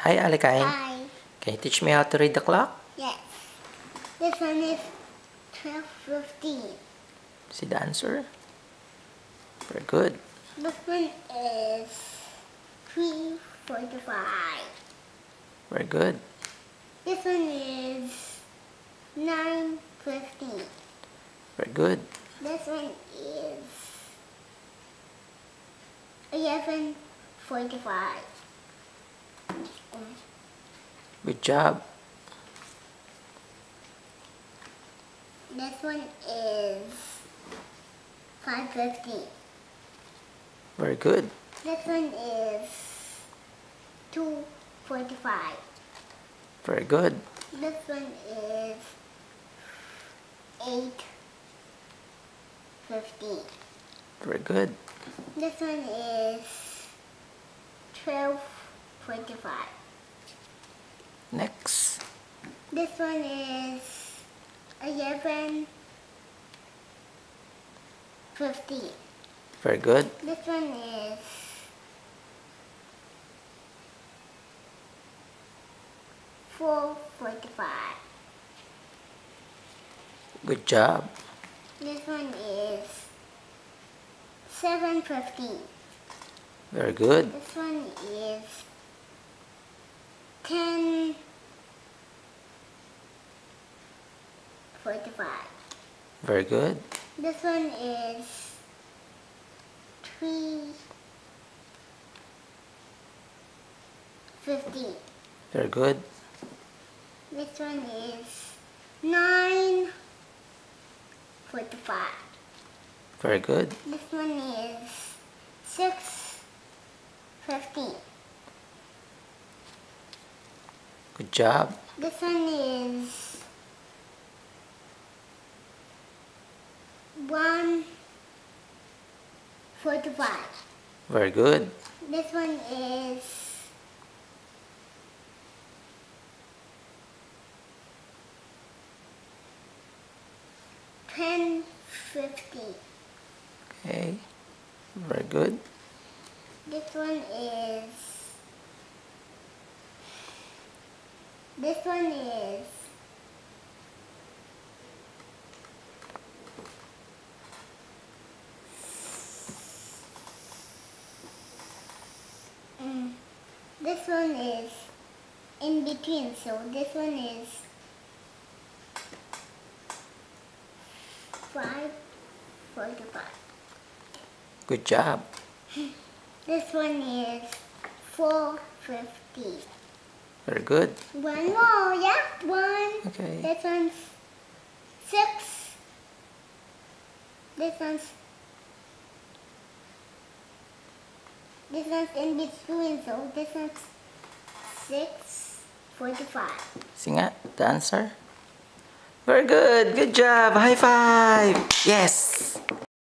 Hi, Alikay. Hi. Can you teach me how to read the clock? Yes. This one is 12:15. See the answer? Very good. This one is 3:45. Very good. This one is 9:15. Very good. This one is 11:45. Good job. This one is 5:15. Very good. This one is 2:45. Very good. This one is 8:15. Very good. This one is 12:45. Next. This one is 11:15. Very good. This one is 4:45. Good job. This one is 7:15. Very good. This one is 10:45. Very good. This one is 3:15. Very good. This one is 9:45. Very good. This one is 6:15. Good job. This one is 1:45. Very good. This one is 10:50. Okay. Very good. This one is this one is in between, so this one is 5:45. Good job. This one is 4:50. Very good. One more, yeah, one. Okay. This one's 6. This one's in between, so this one's 6:45. See nga, the answer? Very good. Good job. High five. Yes.